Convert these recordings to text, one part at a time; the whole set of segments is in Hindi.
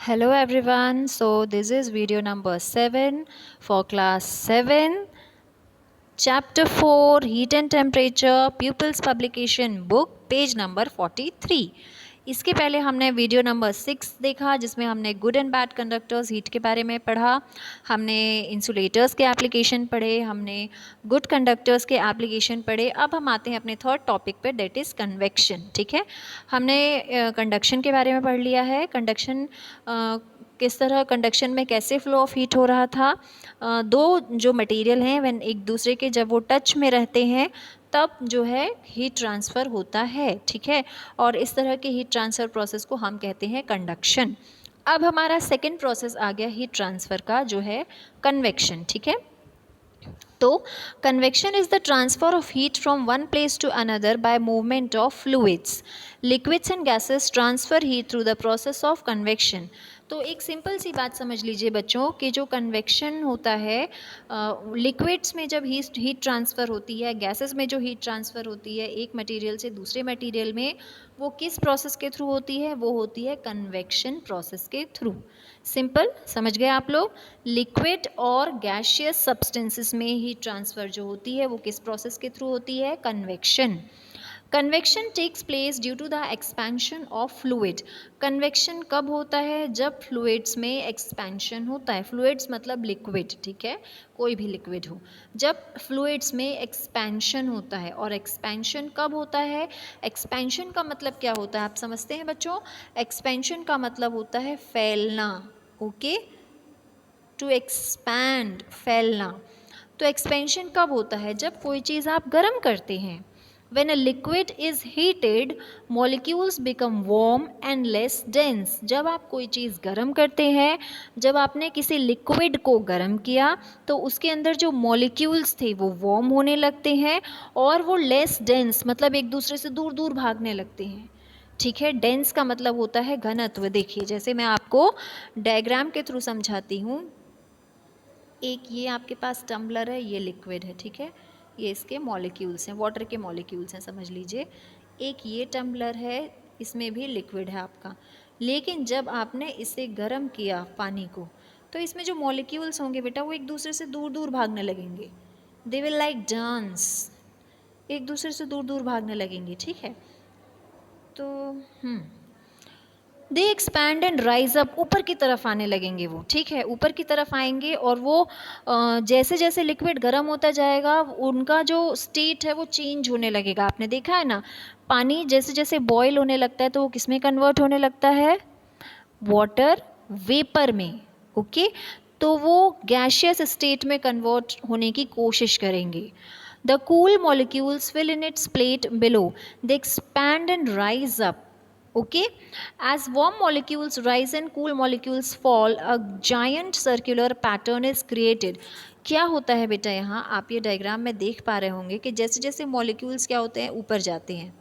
Hello everyone. So this is video number 7 for class 7, chapter 4, heat and temperature, pupils publication book, page number 43. इसके पहले हमने वीडियो नंबर 6 देखा जिसमें हमने good and bad conductors heat के बारे में पढ़ा। हमने इंसुलेटर्स के एप्लीकेशन पढ़े, हमने गुड कंडक्टर्स के एप्लीकेशन पढ़े। अब हम आते हैं अपने थर्ड टॉपिक पे, डेट इज़ कन्वेक्शन। ठीक है, हमने कंडक्शन के बारे में पढ़ लिया है। कंडक्शन किस तरह, कंडक्शन में कैसे फ्लो ऑफ हीट हो रहा था। दो जो मटेरियल हैं व्हेन एक दूसरे के जब वो टच में रहते हैं तब जो है हीट ट्रांसफ़र होता है। ठीक है, और इस तरह के हीट ट्रांसफ़र प्रोसेस को हम कहते हैं कंडक्शन। अब हमारा सेकेंड प्रोसेस आ गया हीट ट्रांसफ़र का, जो है कन्वेक्शन। ठीक है, तो convection is the transfer of heat from one place to another by movement of fluids. Liquids and gases transfer heat through the process of convection. तो एक सिंपल सी बात समझ लीजिए बच्चों कि जो कन्वेक्शन होता है, लिक्विड्स में जब हीट ट्रांसफ़र होती है, गैसेस में जो हीट ट्रांसफ़र होती है एक मटेरियल से दूसरे मटेरियल में, वो किस प्रोसेस के थ्रू होती है? वो होती है कन्वेक्शन प्रोसेस के थ्रू। सिंपल, समझ गए आप लोग। लिक्विड और गैशियस सब्सटेंसेस में हीट ट्रांसफ़र जो होती है वो किस प्रोसेस के थ्रू होती है? Convection. Convection takes place due to the expansion of fluid. Convection कब होता है? जब फ्लूइड्स में एक्सपेंशन होता है। फ्लूइड्स मतलब लिक्विड, ठीक है, कोई भी लिक्विड हो। जब फ्लूइड्स में एक्सपेंशन होता है, और एक्सपेंशन कब होता है? एक्सपेंशन का मतलब क्या होता है आप समझते हैं बच्चों? एक्सपेंशन का मतलब होता है फैलना। ओके, टू एक्सपैंड, फैलना। तो एक्सपेंशन कब होता है? जब कोई चीज़ आप गर्म करते हैं। When a liquid is heated, molecules become warm and less dense. जब आप कोई चीज़ गर्म करते हैं, जब आपने किसी लिक्विड को गर्म किया तो उसके अंदर जो मॉलिक्यूल्स थे वो वार्म होने लगते हैं और वो लेस डेंस मतलब एक दूसरे से दूर दूर भागने लगते हैं। ठीक है, डेंस का मतलब होता है घनत्व। देखिए, जैसे मैं आपको डायग्राम के थ्रू समझाती हूँ। एक ये आपके पास टम्बलर है, ये लिक्विड है, ठीक है, ये इसके मॉलिक्यूल्स हैं, वाटर के मॉलिक्यूल्स हैं समझ लीजिए। एक ये टम्बलर है, इसमें भी लिक्विड है आपका। लेकिन जब आपने इसे गर्म किया पानी को, तो इसमें जो मॉलिक्यूल्स होंगे बेटा वो एक दूसरे से दूर दूर भागने लगेंगे। दे विल लाइक डांस, एक दूसरे से दूर दूर भागने लगेंगे। ठीक है, तो दे एक्सपैंड एंड राइज अप, ऊपर की तरफ आने लगेंगे वो। ठीक है, ऊपर की तरफ आएंगे और वो जैसे जैसे लिक्विड गर्म होता जाएगा उनका जो स्टेट है वो चेंज होने लगेगा। आपने देखा है ना, पानी जैसे जैसे बॉयल होने लगता है तो वो किस में कन्वर्ट होने लगता है? वाटर वेपर में। ओके, तो वो गैशियस स्टेट में कन्वर्ट होने की कोशिश करेंगे। The cool molecules fill in its plate below, they expand and rise up. Okay, as warm molecules rise and cool molecules fall, a giant circular pattern is created. क्या होता है बेटा, यहाँ आप ये डायग्राम में देख पा रहे होंगे कि जैसे जैसे मॉलिक्यूल्स क्या होते हैं, ऊपर जाते हैं,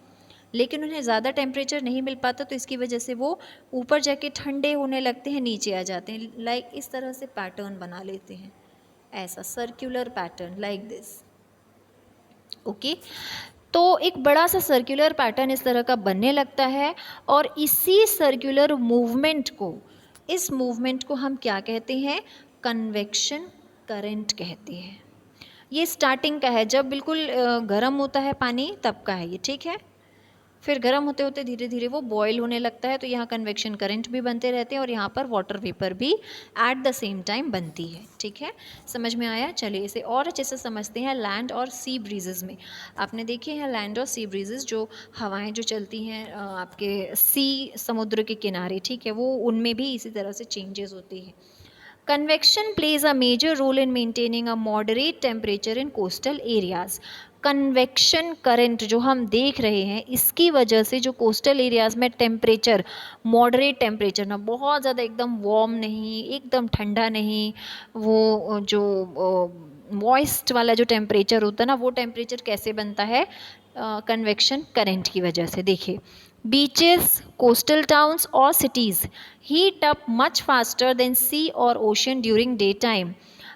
लेकिन उन्हें ज़्यादा टेम्परेचर नहीं मिल पाता तो इसकी वजह से वो ऊपर जाके ठंडे होने लगते हैं, नीचे आ जाते हैं। लाइक इस तरह से पैटर्न बना लेते हैं, ऐसा circular pattern like this. Okay, तो एक बड़ा सा सर्कुलर पैटर्न इस तरह का बनने लगता है और इसी सर्कुलर मूवमेंट को, इस मूवमेंट को हम क्या कहते हैं? कन्वेक्शन करंट कहते हैं। ये स्टार्टिंग का है, जब बिल्कुल गर्म होता है पानी तब का है ये। ठीक है, फिर गर्म होते होते धीरे धीरे वो बॉयल होने लगता है, तो यहाँ कन्वेक्शन करंट भी बनते रहते हैं और यहाँ पर वाटर वेपर भी एट द सेम टाइम बनती है। ठीक है, समझ में आया? चलिए इसे और अच्छे से समझते हैं लैंड और सी ब्रीजेज़ में। आपने देखे हैं लैंड और सी ब्रीजेज़, जो हवाएं जो चलती हैं आपके सी, समुद्र के किनारे, ठीक है, वो उनमें भी इसी तरह से चेंजेस होती है। Convection plays a major role in maintaining a moderate temperature in coastal areas. Convection current जो हम देख रहे हैं, इसकी वजह से जो कोस्टल एरियाज़ में टेम्परेचर, मॉडरेट टेम्परेचर, ना बहुत ज़्यादा एकदम वार्म नहीं, एकदम ठंडा नहीं, वो जो मॉइस्ट वाला जो टेम्परेचर होता है ना, वो टेम्परेचर कैसे बनता है? कन्वेक्शन करंट की वजह से। देखिए, बीचेस, कोस्टल टाउन्स और cities heat up much faster than sea और ओशन ड्यूरिंग डे टाइम।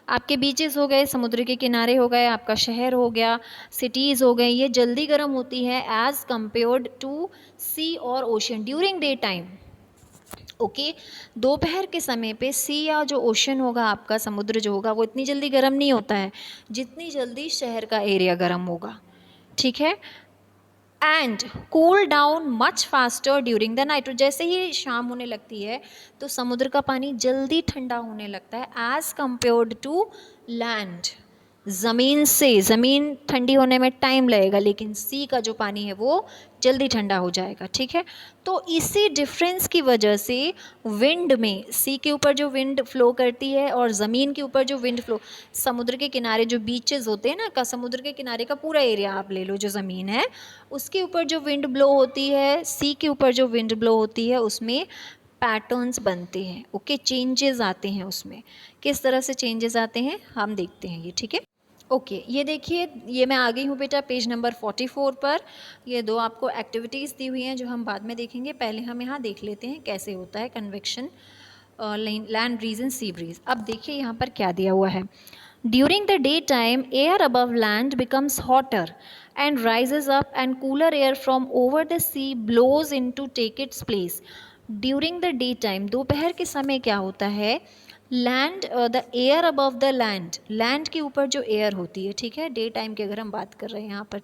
आपके बीचेस हो गए, समुद्र के किनारे हो गए, आपका शहर हो गया, सिटीज़ हो गई, ये जल्दी गर्म होती है एज़ कम्पेयर्ड टू सी और ocean during day time. Okay. दोपहर के समय पे सी या जो ओशन होगा आपका, समुद्र जो होगा, वो इतनी जल्दी गर्म नहीं होता है जितनी जल्दी शहर का एरिया गर्म होगा, ठीक है। And cool down much faster during the night. जैसे ही शाम होने लगती है तो समुद्र का पानी जल्दी ठंडा होने लगता है एज कम्पेयर्ड टू लैंड। ज़मीन से, ज़मीन ठंडी होने में टाइम लगेगा लेकिन सी का जो पानी है वो जल्दी ठंडा हो जाएगा, ठीक है। तो इसी डिफरेंस की वजह से विंड में, सी के ऊपर जो विंड फ्लो करती है और ज़मीन के ऊपर जो विंड फ्लो, समुद्र के किनारे जो बीचेस होते हैं ना, का समुद्र के किनारे का पूरा एरिया आप ले लो, जो ज़मीन है उसके ऊपर जो विंड ब्लो होती है, सी के ऊपर जो विंड ब्लो होती है, उसमें पैटर्न्स बनते हैं, ओके, चेंजेस आते हैं उसमें। किस तरह से चेंजेस आते हैं हम देखते हैं ये, ठीक है। ओके, ये देखिए, ये मैं आ गई हूँ बेटा पेज नंबर 44 पर। ये दो आपको एक्टिविटीज़ दी हुई हैं जो हम बाद में देखेंगे, पहले हम यहाँ देख लेते हैं कैसे होता है convection, land breeze and sea breeze. अब देखिए यहाँ पर क्या दिया हुआ है। During the day time air above land becomes hotter and rises up and cooler air from over the sea blows in to take its place. During the day time, दोपहर के समय क्या होता है, land, the air above the land, land के ऊपर जो एयर होती है, ठीक है, डे टाइम की अगर हम बात कर रहे हैं यहाँ पर,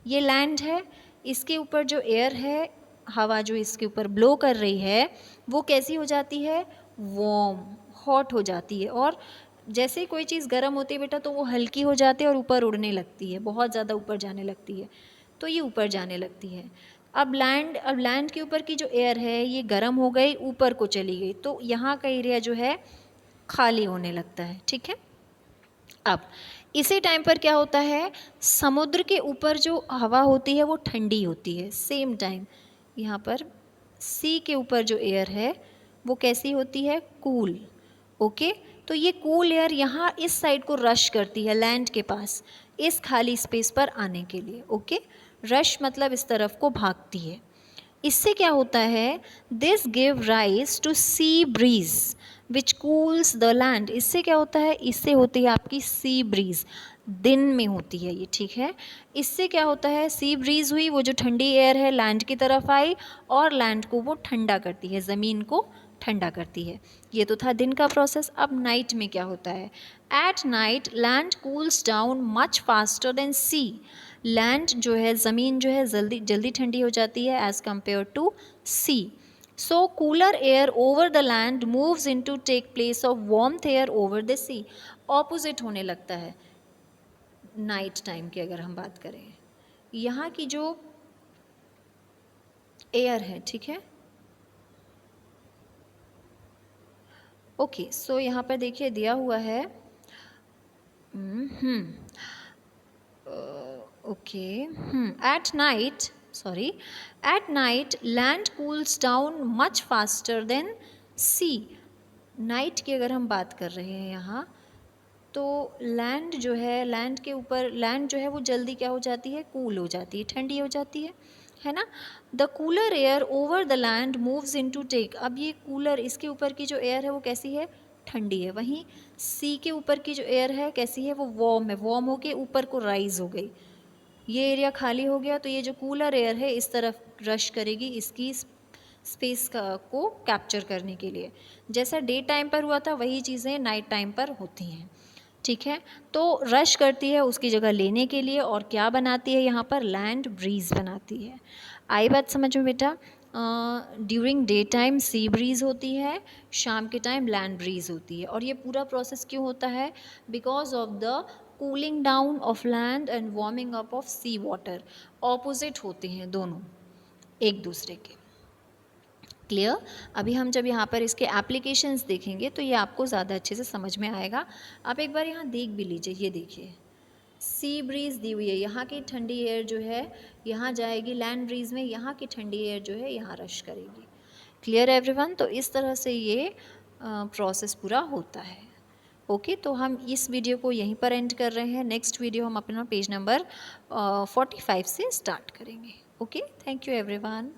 ये लैंड है, इसके ऊपर जो एयर है, हवा जो इसके ऊपर ब्लो कर रही है, वो कैसी हो जाती है, वार्म, हॉट हो जाती है। और जैसे ही कोई चीज़ गर्म होती है बेटा तो वो हल्की हो जाती है और ऊपर उड़ने लगती है, बहुत ज़्यादा ऊपर जाने लगती है, तो ये ऊपर जाने लगती है। अब लैंड के ऊपर की जो एयर है ये गर्म हो गई, ऊपर को चली गई, तो यहाँ का एरिया जो है खाली होने लगता है, ठीक है। अब इसी टाइम पर क्या होता है, समुद्र के ऊपर जो हवा होती है वो ठंडी होती है, सेम टाइम यहाँ पर सी के ऊपर जो एयर है वो कैसी होती है, कूल, ओके। तो ये कूल एयर यहाँ इस साइड को रश करती है लैंड के पास, इस खाली स्पेस पर आने के लिए, ओके। रश मतलब इस तरफ को भागती है। इससे क्या होता है, this give rise to sea breeze which cools the land. इससे क्या होता है, इससे होती है आपकी सी ब्रीज, दिन में होती है ये, ठीक है। इससे क्या होता है, सी ब्रीज हुई, वो जो ठंडी एयर है लैंड की तरफ आई और लैंड को वो ठंडा करती है, ज़मीन को ठंडा करती है। ये तो था दिन का प्रोसेस। अब नाइट में क्या होता है, at night land cools down much faster than sea. Land जो है, ज़मीन जो है जल्दी जल्दी ठंडी हो जाती है as compare to sea. So cooler air over the land moves in to take place of warmth air over the sea. Opposite होने लगता है नाइट टाइम की अगर हम बात करें, यहाँ की जो एयर है, ठीक है। ओके, सो यहाँ पर देखिए दिया हुआ है, okay, at night, land cools down much faster than sea. Night की अगर हम बात कर रहे हैं यहाँ, तो लैंड जो है, लैंड के ऊपर लैंड जो है वो जल्दी क्या हो जाती है, कूल हो जाती है, ठंडी हो जाती है ना। The cooler air over the land moves in to take. अब ये कूलर, इसके ऊपर की जो एयर है वो कैसी है, ठंडी है। वहीं सी के ऊपर की जो एयर है कैसी है, वो वार्म है, वार्म होके ऊपर को राइज हो गई, ये एरिया खाली हो गया, तो ये जो कूलर एयर है इस तरफ रश करेगी इसकी स्पेस को कैप्चर करने के लिए। जैसा डे टाइम पर हुआ था वही चीज़ें नाइट टाइम पर होती हैं, ठीक है। तो रश करती है उसकी जगह लेने के लिए, और क्या बनाती है यहाँ पर, लैंड ब्रीज बनाती है। आई बात समझ में बेटा। During day time sea breeze होती है, शाम के टाइम लैंड ब्रीज होती है। और ये पूरा प्रोसेस क्यों होता है, because of the cooling down of land and warming up of sea water. Opposite होते हैं दोनों एक दूसरे के। क्लियर। अभी हम जब यहाँ पर इसके एप्लीकेशंस देखेंगे तो ये आपको ज़्यादा अच्छे से समझ में आएगा। आप एक बार यहाँ देख भी लीजिए, ये देखिए सी ब्रीज दी हुई है, यहाँ की ठंडी एयर जो है यहाँ जाएगी लैंड ब्रीज में, यहाँ की ठंडी एयर जो है यहाँ रश करेगी। Clear everyone. तो इस तरह से ये प्रोसेस पूरा होता है। ओके, तो हम इस वीडियो को यहीं पर एंड कर रहे हैं। नेक्स्ट वीडियो हम अपना पेज नंबर 45 से स्टार्ट करेंगे। Okay, thank you everyone.